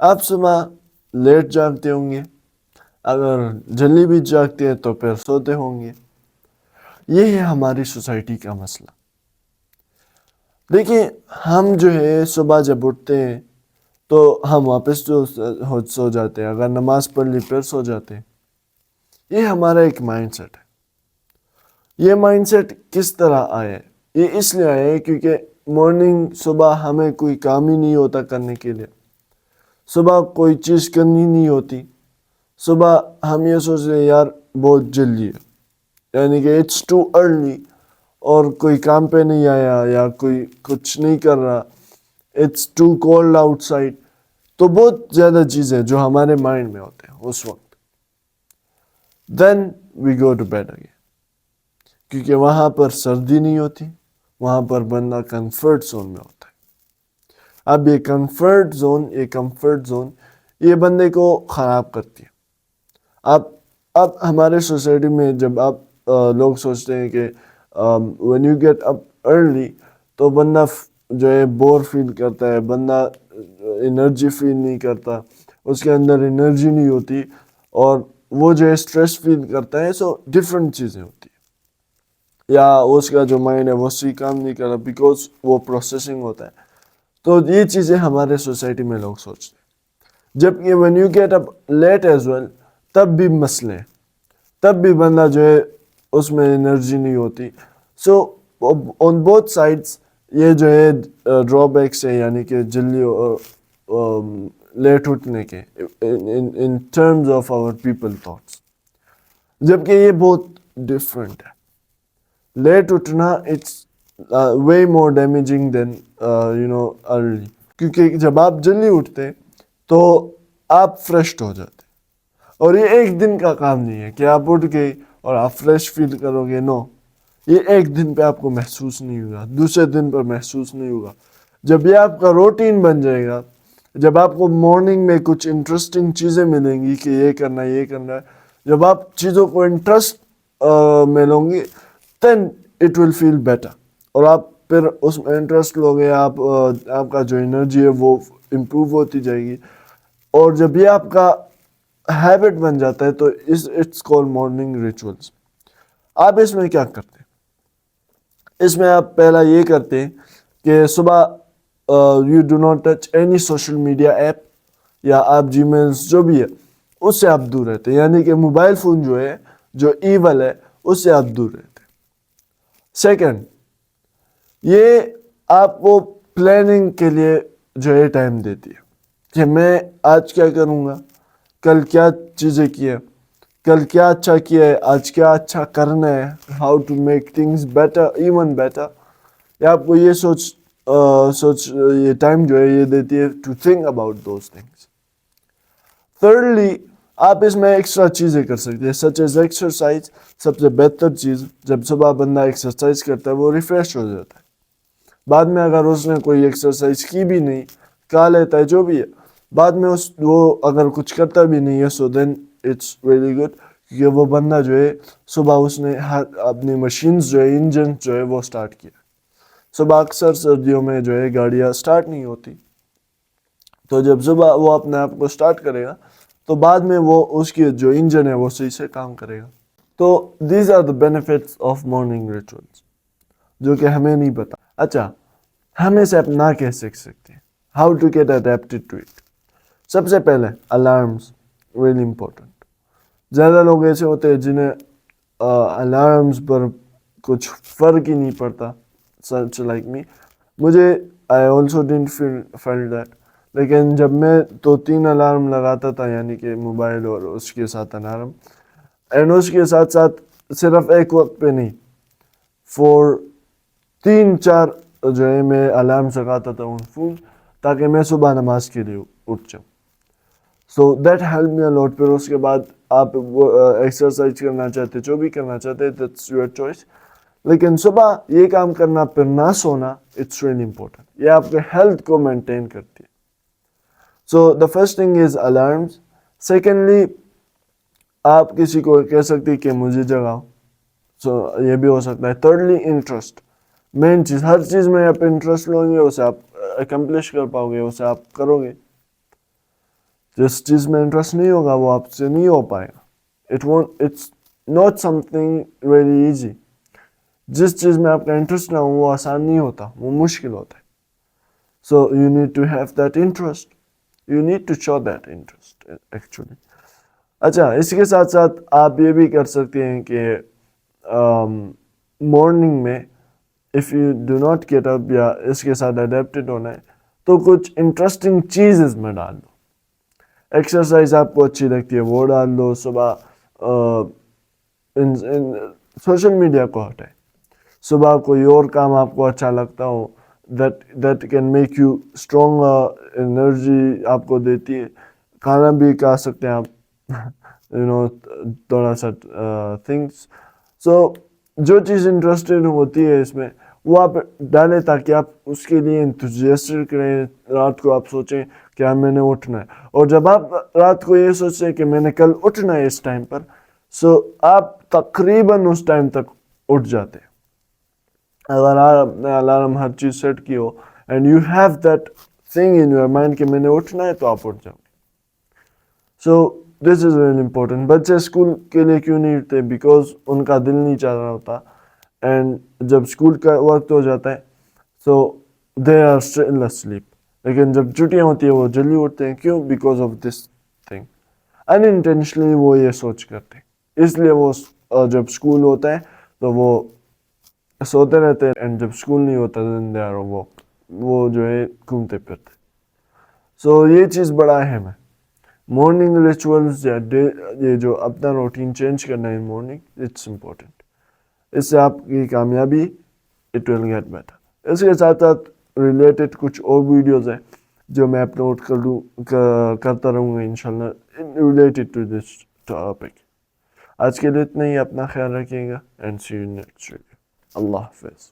आप सुबह लेट जागते होंगे, अगर जल्दी भी जागते हैं तो फिर सोते होंगे। ये है हमारी सोसाइटी का मसला। देखिए, हम जो है सुबह जब उठते हैं तो हम वापस सो जाते हैं, अगर नमाज पढ़ ली फिर सो जाते हैं। ये हमारा एक माइंडसेट है। ये माइंडसेट किस तरह आया है? ये इसलिए आया है क्योंकि मॉर्निंग सुबह हमें कोई काम ही नहीं होता करने के लिए, सुबह कोई चीज़ करनी नहीं होती। सुबह हम ये सोच रहे हैं यार बहुत जल्दी है, यानी कि इट्स टू अर्ली, और कोई काम पे नहीं आया या कोई कुछ नहीं कर रहा, इट्स टू कोल्ड आउटसाइड। तो बहुत ज़्यादा चीज़ें जो हमारे माइंड में होते हैं उस वक्त। Then we go to bed again, क्योंकि वहाँ पर सर्दी नहीं होती, वहाँ पर बंदा कंफर्ट जोन में होता है। अब ये कंफर्ट जोन ये बंदे को ख़राब करती है। अब हमारे सोसाइटी में जब आप लोग सोचते हैं कि when you get up early तो बंदा जो है बोर फील करता है, बंदा एनर्जी फील नहीं करता, उसके अंदर एनर्जी नहीं होती, और वो जो है स्ट्रेस फील करता है। सो डिफरेंट चीज़ें होती है, या उसका जो माइंड है वो सही काम नहीं कर रहा बिकॉज वो प्रोसेसिंग होता है। तो ये चीज़ें हमारे सोसाइटी में लोग सोचते हैं। जबकि when you get up late as well, तब भी मसले, तब भी बंदा जो है उसमें एनर्जी नहीं होती। सो ऑन बोथ साइड्स ये जो है ड्रॉबैक्स है, यानी कि जल्दी लेट उठने के in terms of our people thoughts. जबकि ये बहुत डिफरेंट है। लेट उठना it's way more damaging than early, क्योंकि जब आप जल्दी उठते तो आप फ्रेश हो जाते, और ये एक दिन का काम नहीं है कि आप उठ गए और आप फ्रेश फील करोगे। नो, ये एक दिन पे आपको महसूस नहीं होगा, दूसरे दिन पर महसूस नहीं होगा। जब ये आपका रूटीन बन जाएगा, जब आपको मॉर्निंग में कुछ इंटरेस्टिंग चीज़ें मिलेंगी कि ये करना है ये करना है, जब आप चीज़ों को इंटरेस्ट में लोगे, then it will feel better, और आप फिर उसमें इंटरेस्ट लोगे, आपका जो एनर्जी है वो इम्प्रूव होती जाएगी। और जब ये आपका हैबिट बन जाता है तो इट्स कॉल्ड मॉर्निंग रिचुअल्स। आप इसमें क्या करते हैं? इसमें आप पहला ये करते हैं कि सुबह you do not touch any social media app, या आप जीमेल्स जो भी है उससे आप दूर रहते हैं, यानी कि मोबाइल फ़ोन जो है, जो ईवल है, उससे आप दूर रहते हैं। सेकंड, ये आपको प्लानिंग के लिए जो है टाइम देती है कि मैं आज क्या करूँगा, कल क्या चीज़ें की है, कल क्या अच्छा किया है, आज क्या अच्छा करना है, how to make things better, even better. या आपको ये ये टाइम जो है ये देती है to think about those things. Thirdly, आप इसमें एक्स्ट्रा चीज़ें कर सकते हैं, सच एज एक्सरसाइज। सबसे बेहतर चीज़, जब सुबह बंदा एक्सरसाइज करता है वो रिफ्रेश हो जाता है। बाद में अगर उसने कोई एक्सरसाइज की भी नहीं, खा लेता है जो भी है, बाद में वो अगर कुछ करता भी नहीं है, so then it's very good, क्योंकि वो बंदा जो है सुबह उसने अपनी मशीन्स जो है, इंजन जो है वो स्टार्ट किया। सुबह अक्सर सर्दियों में जो है गाड़ियाँ स्टार्ट नहीं होती, तो जब सुबह वो अपने आप को स्टार्ट करेगा तो बाद में वो उसकी जो इंजन है वो सही से काम करेगा। तो these are the benefits of morning rituals, जो कि हमें नहीं पता। अच्छा, हम इसे अपना कैसे सीख सकते हैं? How to get adapted to it? सबसे पहले अलार्म्स, रियली इम्पोर्टेंट। ज़्यादा लोग ऐसे होते हैं जिन्हें अलार्म्स पर कुछ फ़र्क ही नहीं पड़ता, सच लाइक मी। मुझे I also didn't feel that, लेकिन जब मैं 2-3 अलार्म लगाता था, यानी कि मोबाइल और उसके साथ अलार्म, एंड उसके साथ साथ सिर्फ एक वक्त पे नहीं, फॉर 3-4 जो है मैं अलार्म लगाता था उन फोन, ताकि मैं सुबह नमाज के लिए उठ जाऊँ। So that help me a lot. फिर उसके बाद आप वो एक्सरसाइज करना चाहते, जो भी करना चाहते, दैट्स योर चॉइस। लेकिन सुबह ये काम करना फिर ना सोना, इट्स रियली इम्पोर्टेंट। ये आपके हेल्थ को मेंटेन करती है। So the first thing is alarms. Secondly, आप किसी को कह सकते हैं कि मुझे जगाओ, सो ये भी हो सकता है। Thirdly, interest. मेन चीज़, हर चीज़ में आप इंटरेस्ट लोगे, उसे आप अकम्प्लिश कर पाओगे, उसे आप करोगे। जिस चीज़ में इंटरेस्ट नहीं होगा वो आपसे नहीं हो पाएगा. It's not something very easy. जिस चीज़ में आपका इंटरेस्ट ना हो वो आसान नहीं होता, वो मुश्किल होता है. So you need to have that interest. You need to show that interest actually. अच्छा, इसके साथ साथ आप ये भी कर सकते हैं कि मॉर्निंग में if you do not get up या इसके साथ अडेप्टेड होना है तो कुछ इंटरेस्टिंग चीज़ इसमें डाल दो. एक्सरसाइज आपको अच्छी लगती है वो डाल दो. सुबह सोशल मीडिया को हटाए. सुबह कोई और काम आपको अच्छा लगता हो that can make you stronger, energy आपको देती है. खाना भी खा सकते हैं आप थोड़ा सा थिंग्स. सो जो चीज़ इंटरेस्टेड होती है इसमें वो आप डालें ताकि आप उसके लिए इंथुजियास्टिक रहें. रात को आप सोचें क्या मैंने उठना है, और जब आप रात को ये सोचें कि मैंने कल उठना है इस टाइम पर, सो आप तकरीबन उस टाइम तक उठ जाते हैं. अगर आपने अलार्म हर चीज़ सेट की हो and you have that thing in your mind कि मैंने उठना है तो आप उठ जाओगे. So this is very important. बच्चे स्कूल के लिए क्यों नहीं उठते? बिकॉज उनका दिल नहीं चाह रहा होता, एंड जब स्कूल का वक्त हो जाता है सो दे आर स्टिल अस्लीप. लेकिन जब छुट्टियाँ होती है वो जल्दी उठते हैं. क्यों? Because of this thing. Unintentionally वो ये सोच करते हैं, इसलिए वो जब स्कूल होता है तो वो सोते रहते हैं, एंड जब स्कूल नहीं होता देन दे आर वो जो है घूमते फिरते. सो ये चीज़ बड़ा अहम है. मॉर्निंग रिचुअल्स या ये जो अपना रूटीन चेंज करना है इन मॉर्निंग, इट्स इम्पोर्टेंट. इससे आपकी कामयाबी इट विल गेट बेटर. इसके साथ साथ रिलेटेड कुछ और वीडियोस हैं जो मैं अपलोड करता रहूँगा इंशाल्लाह रिलेटेड टू दिस टॉपिक. आज के लिए इतना ही. अपना ख्याल रखिएगा and see you next video. अल्लाह हाफिज़.